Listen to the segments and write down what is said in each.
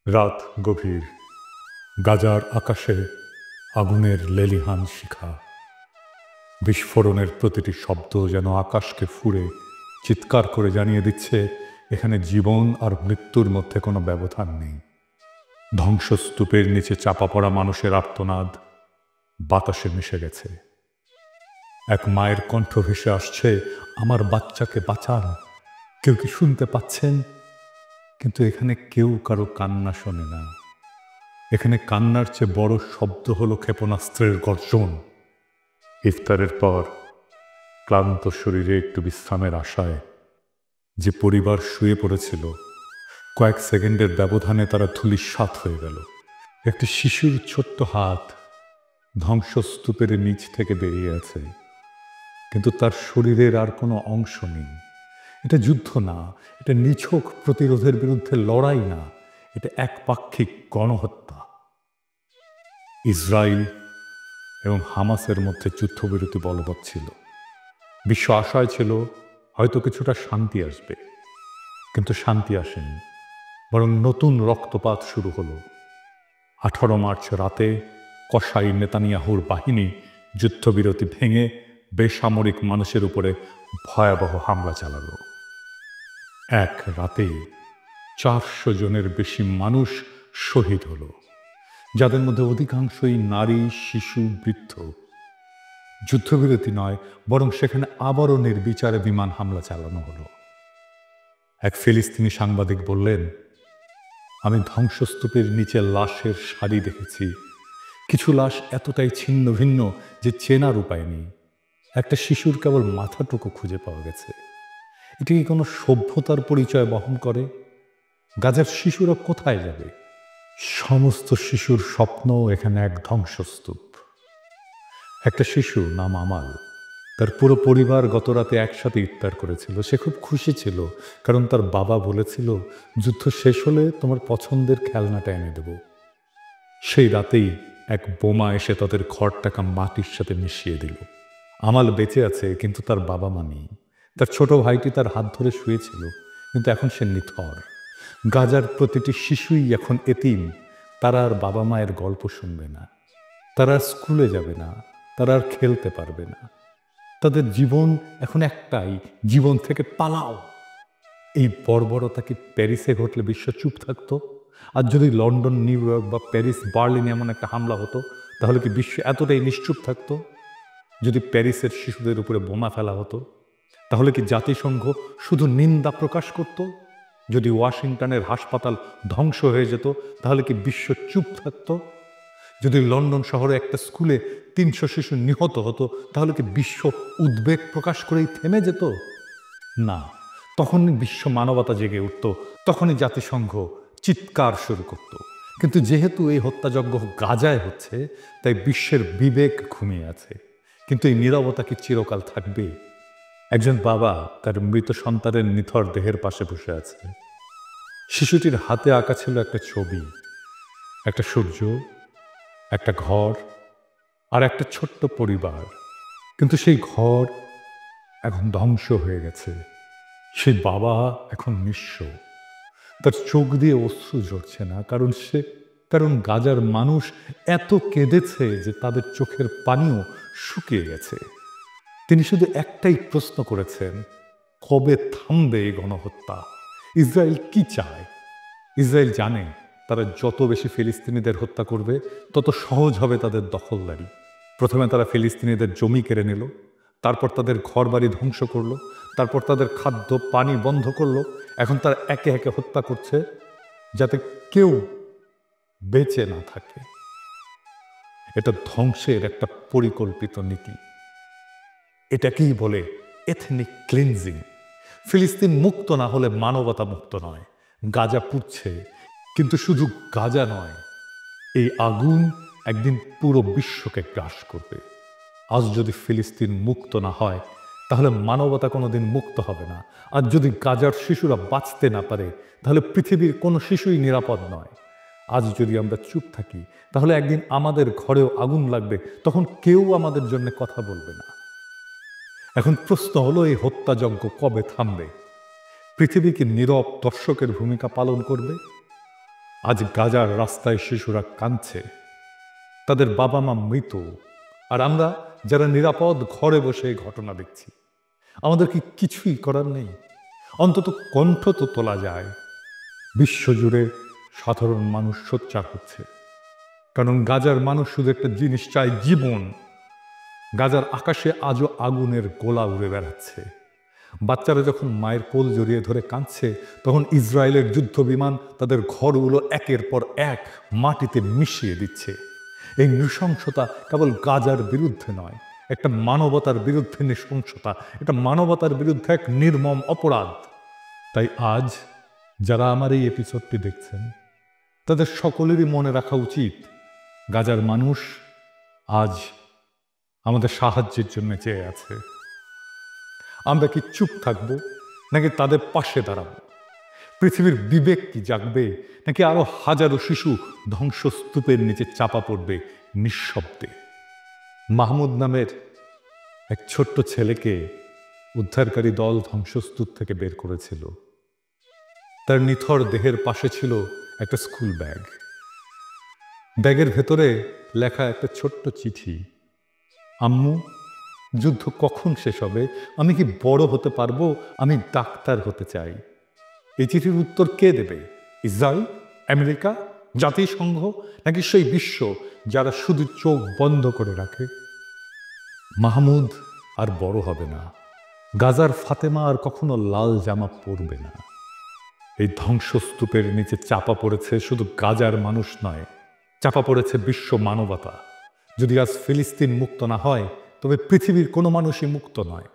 রাত গভীর, গাজার আকাশে আগুনের লেলিহান শিখা। বিস্ফোরণের প্রতিটি শব্দ যেন আকাশকে ফুঁড়ে চিৎকার করে জানিয়ে দিচ্ছে এখানে জীবন আর মৃত্যুর মধ্যে কোনো ব্যবধান নেই। ধ্বংসস্তূপের নিচে চাপা পড়া মানুষের আর্তনাদ বাতাসে মিশে গেছে। এক মায়ের কণ্ঠ ভেসে আসছে, আমার বাচ্চাকে বাঁচান। কেউ কি শুনতে পাচ্ছেন? কিন্তু এখানে কেউ কারো কান্না শোনে না। এখানে কান্নার চেয়ে বড় শব্দ হলো ক্ষেপণাস্ত্রের গর্জন। ইফতারের পর ক্লান্ত শরীরে একটু বিশ্রামের আশায় যে পরিবার শুয়ে পড়েছিল, কয়েক সেকেন্ডের ব্যবধানে তারা ধূলিসাৎ হয়ে গেল। একটি শিশুর ছোট্ট হাত ধ্বংসস্তূপের নিচ থেকে বেরিয়ে আছে, কিন্তু তার শরীরের আর কোনো অংশ নেই। এটা যুদ্ধ না, এটা নিছক প্রতিরোধের বিরুদ্ধে লড়াই না, এটা একপাক্ষিক গণহত্যা। ইসরায়েল এবং হামাসের মধ্যে যুদ্ধবিরতি বলবৎ ছিল। বিশ্ব আশায় ছিল হয়তো কিছুটা শান্তি আসবে, কিন্তু শান্তি আসেনি, বরং নতুন রক্তপাত শুরু হলো। 18 মার্চ রাতে কসাই নেতানিয়াহুর বাহিনী যুদ্ধবিরতি ভেঙে বেসামরিক মানুষের উপরে ভয়াবহ হামলা চালালো। এক রাতে 400 জনের বেশি মানুষ শহীদ হলো, যাদের মধ্যে অধিকাংশই নারী, শিশু, বৃদ্ধ। যুদ্ধবিরতি নয়, বরং সেখানে আবারও নির্বিচারে বিমান হামলা চালানো হলো। এক ফিলিস্তিনি সাংবাদিক বললেন, আমি ধ্বংসস্তূপের নিচে লাশের সারি দেখেছি। কিছু লাশ এতটাই ছিন্ন ভিন্ন যে চেনার উপায় নেই। একটা শিশুর কেবল মাথাটুকু খুঁজে পাওয়া গেছে। এটি কি কোনো সভ্যতার পরিচয় বহন করে? গাজার শিশুরা কোথায় যাবে? সমস্ত শিশুর স্বপ্ন এখানে এক ধ্বংসস্তূপ। একটা শিশু নাম আমাল, তার পুরো পরিবার গত রাতে একসাথে ইফতার করেছিল। সে খুব খুশি ছিল, কারণ তার বাবা বলেছিল, যুদ্ধ শেষ হলে তোমার পছন্দের খেলনাটা এনে দেব। সেই রাতেই এক বোমা এসে তাদের ঘরটাকে মাটির সাথে মিশিয়ে দিল। আমাল বেঁচে আছে, কিন্তু তার বাবা মা নেই। তার ছোট ভাইটি তার হাত ধরে শুয়েছিল, কিন্তু এখন সে নিথর। গাজার প্রতিটি শিশুই এখন এতিম। তারা আর বাবা মায়ের গল্প শুনবে না, তারা আর স্কুলে যাবে না, তারা আর খেলতে পারবে না। তাদের জীবন এখন একটাই, জীবন থেকে পালাও। এই বর্বরতা কি প্যারিসে ঘটলে বিশ্ব চুপ থাকতো? আর যদি লন্ডন, নিউ ইয়র্ক বা প্যারিস, বার্লিনে এমন একটা হামলা হতো, তাহলে কি বিশ্ব এতটাই নিশ্চুপ থাকতো? যদি প্যারিসের শিশুদের উপরে বোমা ফেলা হতো, তাহলে কি জাতিসংঘ শুধু নিন্দা প্রকাশ করত? যদি ওয়াশিংটনের হাসপাতাল ধ্বংস হয়ে যেত, তাহলে কি বিশ্ব চুপ থাকতো? যদি লন্ডন শহরে একটা স্কুলে 300 শিশু নিহত হতো, তাহলে কি বিশ্ব উদ্বেগ প্রকাশ করেই থেমে যেত? না, তখনই বিশ্ব মানবতা জেগে উঠত, তখনই জাতিসংঘ চিৎকার শুরু করত। কিন্তু যেহেতু এই হত্যাযজ্ঞ গাজায় হচ্ছে, তাই বিশ্বের বিবেক ঘুমিয়ে আছে। কিন্তু এই নীরবতা কি চিরকাল থাকবে? একজন বাবা তার মৃত সন্তানের নিথর দেহের পাশে বসে আছে। শিশুটির হাতে আঁকা ছিল একটা ছবি, একটা সূর্য, একটা ঘর আর একটা ছোট্ট পরিবার। কিন্তু সেই ঘর এখন ধ্বংস হয়ে গেছে। সেই বাবা এখন নিঃস্ব। তার চোখ দিয়ে অশ্রু ঝরছে না, কারণ গাজার মানুষ এত কেঁদেছে যে তাদের চোখের পানিও শুকিয়ে গেছে। তিনি শুধু একটাই প্রশ্ন করেছেন, কবে থামবে এই গণহত্যা? ইসরায়েল কি চায়? ইসরায়েল জানে, তারা যত বেশি ফিলিস্তিনিদের হত্যা করবে, তত সহজ হবে তাদের দখলদারি। প্রথমে তারা ফিলিস্তিনিদের জমি কেড়ে নিল, তারপর তাদের ঘরবাড়ি ধ্বংস করলো, তারপর তাদের খাদ্য পানি বন্ধ করলো। এখন তারা একে একে হত্যা করছে, যাতে কেউ বেঁচে না থাকে। এটা ধ্বংসের একটা পরিকল্পিত নীতি। এটাকেই বলে এথনিক ক্লিনজিং। ফিলিস্তিন মুক্ত না হলে মানবতা মুক্ত নয়। গাজা পুড়ছে, কিন্তু শুধু গাজা নয়, এই আগুন একদিন পুরো বিশ্বকে গ্রাস করবে। আজ যদি ফিলিস্তিন মুক্ত না হয়, তাহলে মানবতা কোনোদিন মুক্ত হবে না। আর যদি গাজার শিশুরা বাঁচতে না পারে, তাহলে পৃথিবীর কোনো শিশুই নিরাপদ নয়। আজ যদি আমরা চুপ থাকি, তাহলে একদিন আমাদের ঘরেও আগুন লাগবে, তখন কেউ আমাদের জন্য কথা বলবে না। এখন প্রশ্ন হলো, এই হত্যাযজ্ঞ কবে থামবে? পৃথিবী কি নীরব দর্শকের ভূমিকা পালন করবে? আজ গাজার রাস্তায় শিশুরা কাঁদছে, তাদের বাবা মা মৃত, আর আমরা যারা নিরাপদ ঘরে বসে এই ঘটনা দেখছি। আমাদের কি কিছুই করার নেই? অন্তত কণ্ঠ তো তোলা যায়। বিশ্বজুড়ে সাধারণ মানুষ সোচ্চার হচ্ছে, কারণ গাজার মানুষ শুধু একটা জিনিস চায়, জীবন। গাজার আকাশে আজও আগুনের গোলা উড়ে বেড়াচ্ছে। বাচ্চারা যখন মায়ের কোল জড়িয়ে ধরে কাঁদছে, তখন ইসরায়েলের যুদ্ধ বিমান তাদের ঘরগুলো একের পর এক মাটিতে মিশিয়ে দিচ্ছে। এই নৃশংসতা কেবল গাজার বিরুদ্ধে নয়, একটা মানবতার বিরুদ্ধে নৃশংসতা, এটা মানবতার বিরুদ্ধে এক নির্মম অপরাধ। তাই আজ যারা আমার এই এপিসোডটি দেখছেন, তাদের সকলেরই মনে রাখা উচিত, গাজার মানুষ আজ আমাদের সাহায্যের জন্য চেয়ে আছে। আমরা কি চুপ থাকবো, নাকি তাদের পাশে দাঁড়াবো? পৃথিবীর বিবেক কি জাগবে, নাকি আরো হাজারো শিশু ধ্বংসস্তূপের নিচে চাপা পড়বে নিঃশব্দে? মাহমুদ নামের এক ছোট্ট ছেলেকে উদ্ধারকারী দল ধ্বংসস্তূপ থেকে বের করেছিল। তার নিথর দেহের পাশে ছিল একটা স্কুল ব্যাগ। ব্যাগের ভেতরে লেখা একটা ছোট্ট চিঠি, আম্মু, যুদ্ধ কখন শেষ হবে? আমি কি বড় হতে পারবো? আমি ডাক্তার হতে চাই। এই চিঠির উত্তর কে দেবে? ইসরায়েল, আমেরিকা, জাতিসংঘ, নাকি সেই বিশ্ব যারা শুধু চোখ বন্ধ করে রাখে? মাহমুদ আর বড় হবে না। গাজার ফাতেমা আর কখনো লাল জামা পরবে না। এই ধ্বংসস্তূপের নিচে চাপা পড়েছে শুধু গাজার মানুষ নয়, চাপা পড়েছে বিশ্ব মানবতা। যদি আজ ফিলিস্তিন মুক্ত না হয়, তবে পৃথিবীর কোনো মানুষই মুক্ত নয়।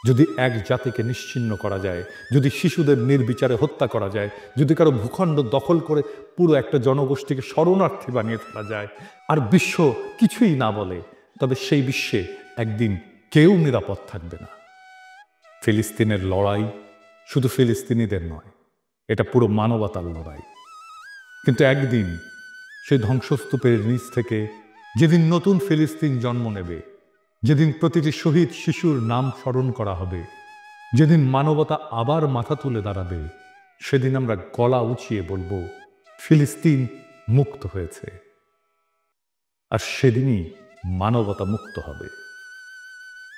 যদি এক জাতিকে নিশ্চিহ্ন করা যায়, যদি শিশুদের নির্বিচারে হত্যা করা যায়, যদি কারো ভূখণ্ড দখল করে পুরো একটা জনগোষ্ঠীকে শরণার্থী বানিয়ে ফেলা যায়, আর বিশ্ব কিছুই না বলে, তবে সেই বিশ্বে একদিন কেউ নিরাপদ থাকবে না। ফিলিস্তিনের লড়াই শুধু ফিলিস্তিনিদের নয়, এটা পুরো মানবতার লড়াই। কিন্তু একদিন সেই ধ্বংসস্তূপের নিচ থেকে যেদিন নতুন ফিলিস্তিন জন্ম নেবে, যেদিন প্রতিটি শহীদ শিশুর নাম স্মরণ করা হবে, যেদিন মানবতা আবার মাথা তুলে দাঁড়াবে, সেদিন আমরা গলা উঁচিয়ে বলবো, ফিলিস্তিন মুক্ত হয়েছে। আর সেদিনই মানবতা মুক্ত হবে।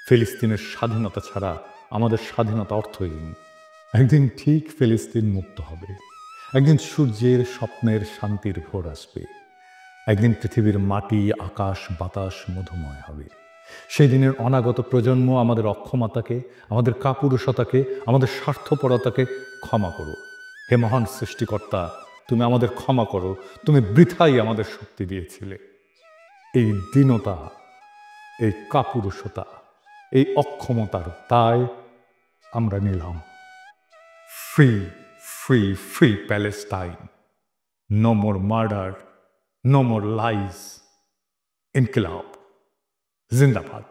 ফিলিস্তিনের স্বাধীনতা ছাড়া আমাদের স্বাধীনতা অর্থহীন। একদিন ঠিক ফিলিস্তিন মুক্ত হবে। একদিন সূর্যের স্বপ্নের শান্তির ভোর আসবে। একদিন পৃথিবীর মাটি, আকাশ, বাতাস মধুময় হবে। সেই দিনের অনাগত প্রজন্ম আমাদের অক্ষমতাকে, আমাদের কাপুরুষতাকে, আমাদের স্বার্থপরতাকে ক্ষমা করো। হে মহান সৃষ্টিকর্তা, তুমি আমাদের ক্ষমা করো। তুমি বৃথাই আমাদের শক্তি দিয়েছিলে। এই দীনতা, এই কাপুরুষতা, এই অক্ষমতার দায় আমরা নিলাম। Free, free, free Palestine. No more murder, no more lies. ইনকিলাব জিন্দাবাদ।